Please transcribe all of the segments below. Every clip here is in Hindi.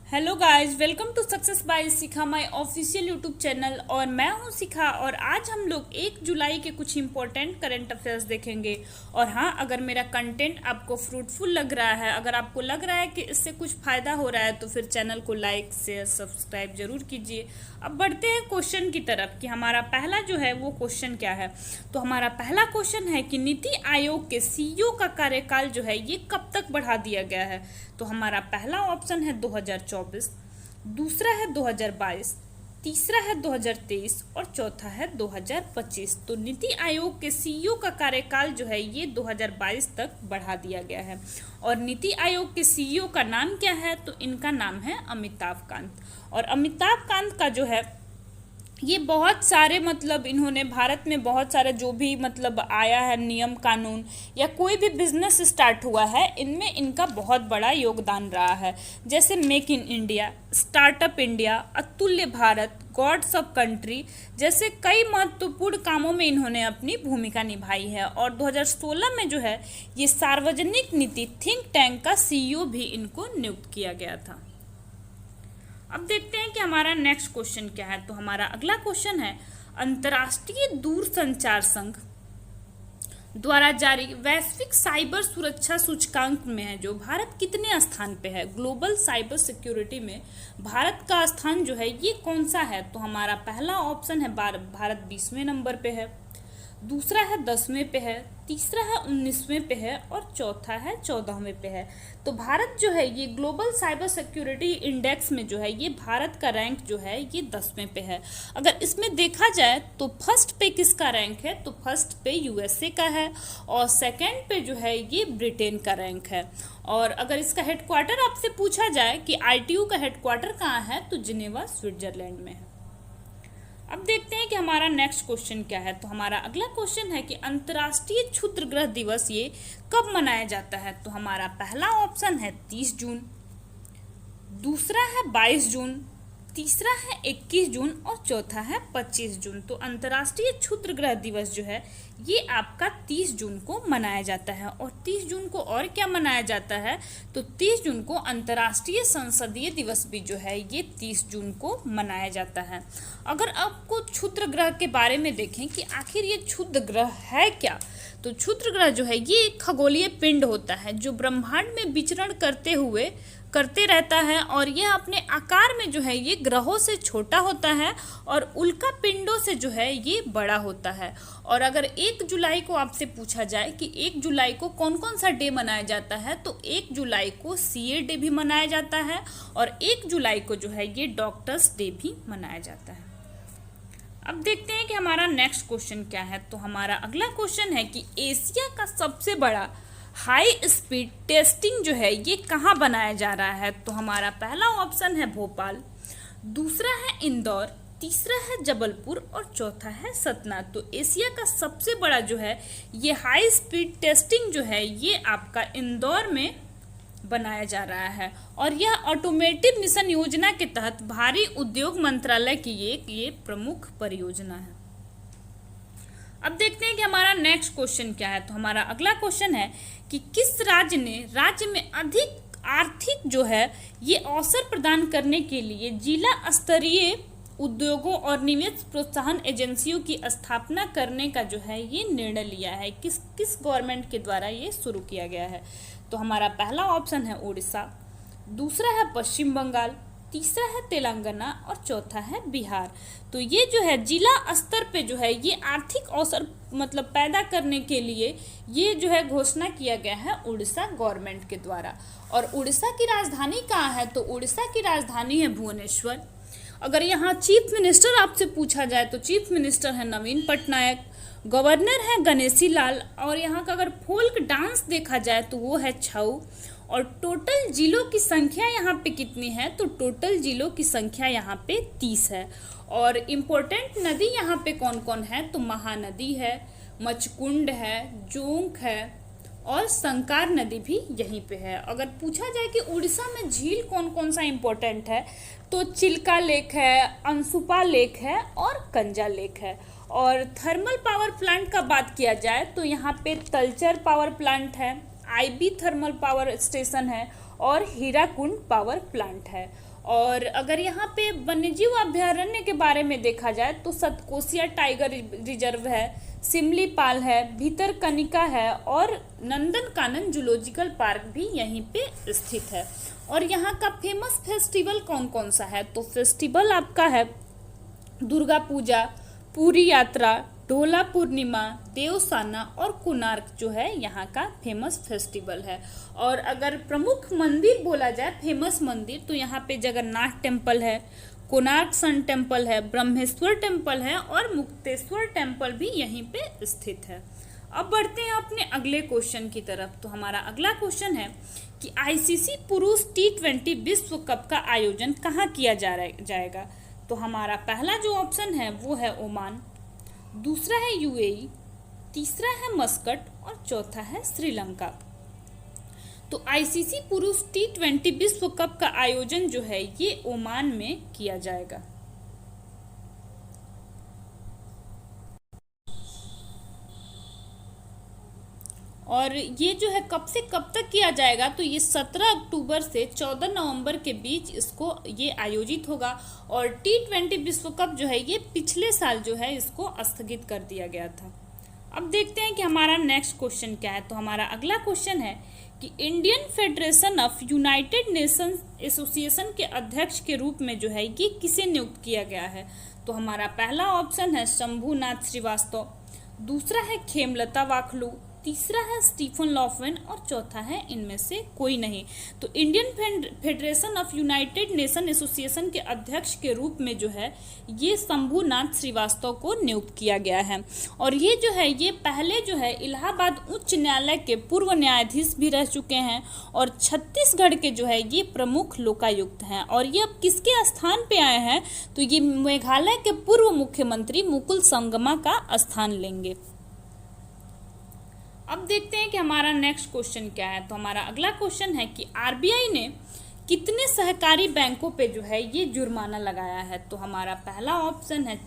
Hello guys, welcome to success by Shikha my official YouTube channel. और मैं हूं शिखा और आज हम लोग 1 जुलाई के कुछ इंपॉर्टेंट करंट अफेयर्स देखेंगे। और हाँ, अगर मेरा कंटेंट आपको फ्रूटफुल लग रहा है, अगर आपको लग रहा है कि इससे कुछ फ़ायदा हो रहा है, तो फिर चैनल को लाइक शेयर सब्सक्राइब जरूर कीजिए। अब बढ़ते हैं क्वेश्चन की तरफ कि हमारा पहला जो है वो क्वेश्चन क्या है। तो हमारा पहला क्वेश्चन है कि नीति आयोग के सीईओ का कार्यकाल जो है ये कब तक बढ़ा दिया गया है। तो हमारा पहला ऑप्शन है 2024, दूसरा है 2022, तीसरा है 2023 और चौथा है 2025। तो नीति आयोग के सीईओ का कार्यकाल जो है ये 2022 तक बढ़ा दिया गया है। और नीति आयोग के सीईओ का नाम क्या है? तो इनका नाम है अमिताभ कांत। और अमिताभ कांत का जो है ये बहुत सारे इन्होंने भारत में बहुत सारे जो भी आया है नियम कानून या कोई भी बिजनेस स्टार्ट हुआ है, इनमें इनका बहुत बड़ा योगदान रहा है। जैसे make in India, startup India, अतुल्य भारत, गॉड्स ऑफ कंट्री जैसे कई महत्वपूर्ण कामों में इन्होंने अपनी भूमिका निभाई है। और 2016 में जो है ये सार्वजनिक नीति थिंक टैंक का सीईओ भी इनको नियुक्त किया गया था। अब देखते हैं कि हमारा नेक्स्ट क्वेश्चन क्या है। तो हमारा अगला क्वेश्चन है, अंतर्राष्ट्रीय दूरसंचार संघ द्वारा जारी वैश्विक साइबर सुरक्षा सूचकांक में है जो भारत कितने स्थान पे है? ग्लोबल साइबर सिक्योरिटी में भारत का स्थान जो है ये कौन सा है? तो हमारा पहला ऑप्शन है भारत 20वें नंबर पे है, दूसरा है 10वें पे है, तीसरा है 19वें पे है और चौथा है 14वें पे है। तो भारत जो है ये ग्लोबल साइबर सिक्योरिटी इंडेक्स में जो है ये भारत का रैंक जो है ये 10वें पे है। अगर इसमें देखा जाए तो फर्स्ट पे किसका रैंक है? तो फर्स्ट पे यूएसए का है और सेकंड पे जो है ये ब्रिटेन का रैंक है। और अगर इसका हेडक्वार्टर आपसे पूछा जाए कि आईटीयू का हेडक्वार्टर कहाँ है, तो जिनेवा स्विट्जरलैंड में है। अब देखते हैं कि हमारा नेक्स्ट क्वेश्चन क्या है। तो हमारा अगला क्वेश्चन है कि अंतर्राष्ट्रीय क्षुद्र ग्रह दिवस ये कब मनाया जाता है? तो हमारा पहला ऑप्शन है 30 जून, दूसरा है 22 जून, तीसरा है 21 जून और चौथा है 25 जून। तो अंतर्राष्ट्रीय क्षुद्र ग्रह दिवस जो है ये आपका 30 जून को मनाया जाता है। और 30 जून को और क्या मनाया जाता है? तो 30 जून को अंतर्राष्ट्रीय संसदीय दिवस भी जो है ये 30 जून को मनाया जाता है। अगर आपको क्षुद्र ग्रह के बारे में देखें कि आखिर ये क्षुद्र ग्रह है क्या, तो क्षुद्र ग्रह जो है ये एक खगोलीय पिंड होता है जो ब्रह्मांड में विचरण करते रहता है। और यह अपने आकार में जो है ये ग्रहों से छोटा होता है और उल्का पिंडों से जो है ये बड़ा होता है। और अगर 1 जुलाई को आपसे पूछा जाए कि 1 जुलाई को कौन कौन सा डे मनाया जाता है, तो 1 जुलाई को सीए डे भी मनाया जाता है और 1 जुलाई को जो है ये डॉक्टर्स डे भी मनाया जाता है। अब देखते हैं कि हमारा नेक्स्ट क्वेश्चन क्या है। तो हमारा अगला क्वेश्चन है कि एशिया का सबसे बड़ा हाई स्पीड टेस्टिंग जो है ये कहाँ बनाया जा रहा है? तो हमारा पहला ऑप्शन है भोपाल, दूसरा है इंदौर, तीसरा है जबलपुर और चौथा है सतना। तो एशिया का सबसे बड़ा जो है ये हाई स्पीड टेस्टिंग जो है ये आपका इंदौर में बनाया जा रहा है। और यह ऑटोमेटिव मिशन योजना के तहत भारी उद्योग मंत्रालय की ये प्रमुख परियोजना है। अब देखते हैं कि हमारा नेक्स्ट क्वेश्चन क्या है। तो हमारा अगला क्वेश्चन है कि किस राज्य में अधिक आर्थिक जो है ये अवसर प्रदान करने के लिए जिला स्तरीय उद्योगों और निवेश प्रोत्साहन एजेंसियों की स्थापना करने का जो है ये निर्णय लिया है? किस गवर्नमेंट के द्वारा ये शुरू किया गया है? तो हमारा पहला ऑप्शन है उड़ीसा, दूसरा है पश्चिम बंगाल, तीसरा है तेलंगाना और चौथा है बिहार। तो ये जो है जिला स्तर पे जो है ये आर्थिक अवसर पैदा करने के लिए ये जो है घोषणा किया गया है उड़ीसा गवर्नमेंट के द्वारा। और उड़ीसा की राजधानी कहाँ है? तो उड़ीसा की राजधानी है भुवनेश्वर। अगर यहाँ चीफ मिनिस्टर आपसे पूछा जाए तो चीफ मिनिस्टर है नवीन पटनायक, गवर्नर है गणेशी लाल और यहाँ का अगर फोल्क डांस देखा जाए तो वो है छऊ। और टोटल जिलों की संख्या यहाँ पे कितनी है? तो टोटल जिलों की संख्या यहाँ पे 30 है। और इम्पोर्टेंट नदी यहाँ पे कौन कौन है? तो महानदी है, मचकुंड है, जोंक है और संकार नदी भी यहीं पे है। अगर पूछा जाए कि उड़ीसा में झील कौन कौन सा इम्पोर्टेंट है, तो चिल्का लेक है, अंशुपा लेक है और कंजा लेक है। और थर्मल पावर प्लांट का बात किया जाए तो यहाँ पे तलचर पावर प्लांट है, आईबी थर्मल पावर स्टेशन है और हीराकुंड पावर प्लांट है। और अगर यहाँ पे वन्यजीव अभयारण्य के बारे में देखा जाए तो सतकोसिया टाइगर रिजर्व है, सिमलीपाल है, भीतरकनिका है और नंदनकानन जूलॉजिकल पार्क भी यहीं पे स्थित है। और यहाँ का फेमस फेस्टिवल कौन कौन सा है, तो फेस्टिवल आपका है दुर्गा पूजा, पूरी यात्रा, ढोला पूर्णिमा, देवसाना और कोणार्क जो है यहाँ का फेमस फेस्टिवल है। और अगर प्रमुख मंदिर बोला जाए फेमस मंदिर, तो यहाँ पे जगन्नाथ टेम्पल है, कोणार्क सन टेम्पल है, ब्रह्मेश्वर टेम्पल है और मुक्तेश्वर टेम्पल भी यहीं पे स्थित है। अब बढ़ते हैं अपने अगले क्वेश्चन की तरफ। तो हमारा अगला क्वेश्चन है कि आईसीसी पुरुष T20 विश्व कप का आयोजन कहाँ किया जाएगा। तो हमारा पहला जो ऑप्शन है वो है ओमान, दूसरा है यूएई, तीसरा है मस्कट और चौथा है श्रीलंका। तो आईसीसी पुरुष T20 विश्व कप का आयोजन जो है ये ओमान में किया जाएगा। और ये जो है कब से कब तक किया जाएगा, तो ये 17 अक्टूबर से 14 नवंबर के बीच इसको ये आयोजित होगा। और T20 विश्व कप जो है ये पिछले साल जो है इसको स्थगित कर दिया गया था। अब देखते हैं कि हमारा नेक्स्ट क्वेश्चन क्या है। तो हमारा अगला क्वेश्चन है कि Indian federation of United Nations association के अध्यक्ष के रूप में जो है ये किसे नियुक्त किया गया है। तो हमारा पहला ऑप्शन है शंभुनाथ श्रीवास्तव, दूसरा है खेमलता वाखलू, तीसरा है स्टीफन लॉफवेन और चौथा है इनमें से कोई नहीं। तो Indian federation of United nation association के अध्यक्ष के रूप में जो है ये शंभुनाथ श्रीवास्तव को नियुक्त किया गया है। और ये जो है ये पहले जो है इलाहाबाद उच्च न्यायालय के पूर्व न्यायाधीश भी रह चुके हैं और छत्तीसगढ़ के जो है ये प्रमुख लोकायुक्त हैं। और ये अब किसके स्थान पे आए हैं, तो ये मेघालय के पूर्व मुख्यमंत्री मुकुल संगमा का स्थान लेंगे। अब देखते हैं कि हमारा नेक्स्ट क्वेश्चन क्या है। तो हमारा अगला क्वेश्चन है कि आरबीआई ने कितने सहकारी बैंकों पे जो है ये जुर्माना लगाया है। तो हमारा पहला ऑप्शन है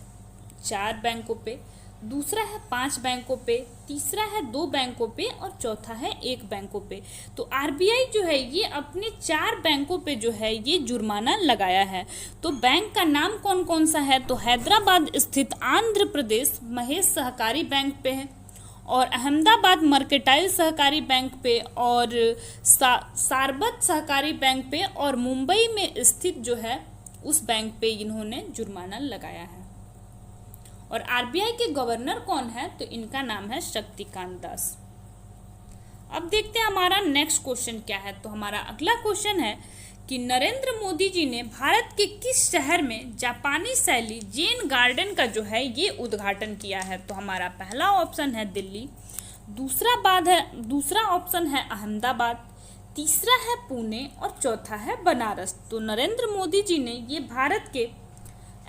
4 बैंकों पे, दूसरा है 5 बैंकों पे, तीसरा है 2 बैंकों पे और चौथा है 1 बैंकों पे। तो आरबीआई जो है ये अपने 4 बैंकों पे जो है ये जुर्माना लगाया है। तो बैंक का नाम कौन कौन सा है, तो हैदराबाद स्थित आंध्र प्रदेश महेश सहकारी बैंक पे है और अहमदाबाद मर्केटाइल सहकारी बैंक पे और सारबत सहकारी बैंक पे और मुंबई में स्थित जो है उस बैंक पे इन्होंने जुर्माना लगाया है। और आरबीआई के गवर्नर कौन है, तो इनका नाम है शक्तिकांत दास। अब देखते हैं हमारा नेक्स्ट क्वेश्चन क्या है। तो हमारा अगला क्वेश्चन है कि नरेंद्र मोदी जी ने भारत के किस शहर में जापानी शैली जैन गार्डन का जो है ये उद्घाटन किया है। तो हमारा पहला ऑप्शन है दिल्ली, दूसरा ऑप्शन है अहमदाबाद, तीसरा है पुणे और चौथा है बनारस। तो नरेंद्र मोदी जी ने ये भारत के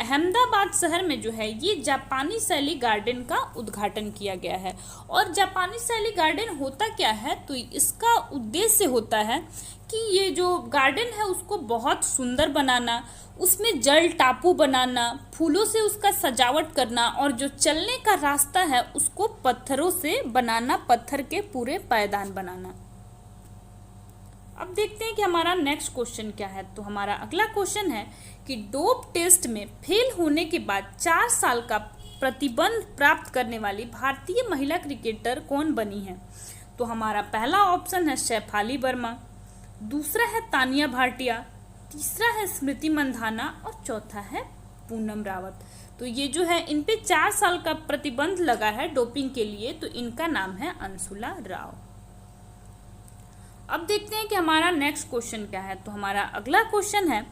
अहमदाबाद शहर में जो है ये जापानी शैली गार्डन का उद्घाटन किया गया है। और जापानी शैली गार्डन होता क्या है, तो इसका उद्देश्य होता है कि ये जो गार्डन है उसको बहुत सुंदर बनाना, उसमें जल टापू बनाना, फूलों से उसका सजावट करना और जो चलने का रास्ता है उसको पत्थरों से बनाना, पत्थर के पूरे पायदान बनाना। अब देखते हैं कि हमारा नेक्स्ट क्वेश्चन क्या है। तो हमारा अगला क्वेश्चन है कि डोप टेस्ट में फेल होने के बाद 4 साल का प्रतिबंध प्राप्त करने वाली भारतीय महिला क्रिकेटर कौन बनी है। तो हमारा पहला ऑप्शन है शेफाली वर्मा, दूसरा है तानिया भाटिया, तीसरा है स्मृति मंधाना और चौथा है पूनम रावत। तो ये जो है इन पे 4 साल का प्रतिबंध लगा है डोपिंग के लिए, तो इनका नाम है अंशुला राव। अब देखते हैं कि हमारा नेक्स्ट क्वेश्चन क्या है। तो हमारा अगला क्वेश्चन है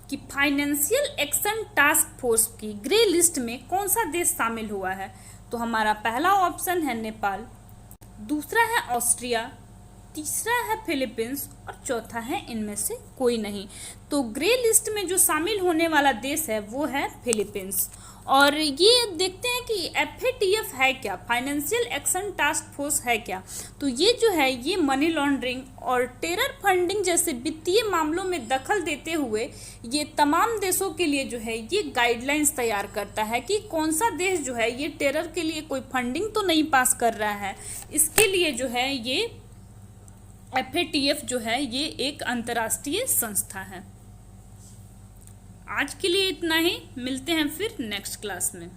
कि फाइनेंशियल एक्शन टास्क फोर्स की ग्रे लिस्ट में कौन सा देश शामिल हुआ है। तो हमारा पहला ऑप्शन है नेपाल, दूसरा है ऑस्ट्रिया, तीसरा है फिलीपींस और चौथा है इनमें से कोई नहीं। तो ग्रे लिस्ट में जो शामिल होने वाला देश है वो है फिलीपींस। और ये देखते हैं कि FATF है क्या, फाइनेंशियल एक्शन टास्क फोर्स है क्या। तो ये जो है ये मनी लॉन्ड्रिंग और टेरर फंडिंग जैसे वित्तीय मामलों में दखल देते हुए ये तमाम देशों के लिए जो है ये गाइडलाइंस तैयार करता है कि कौन सा देश जो है ये टेरर के लिए कोई फंडिंग तो नहीं पास कर रहा है, इसके लिए जो है ये FATF जो है ये एक अंतर्राष्ट्रीय संस्था है। आज के लिए इतना ही, मिलते हैं फिर नेक्स्ट क्लास में।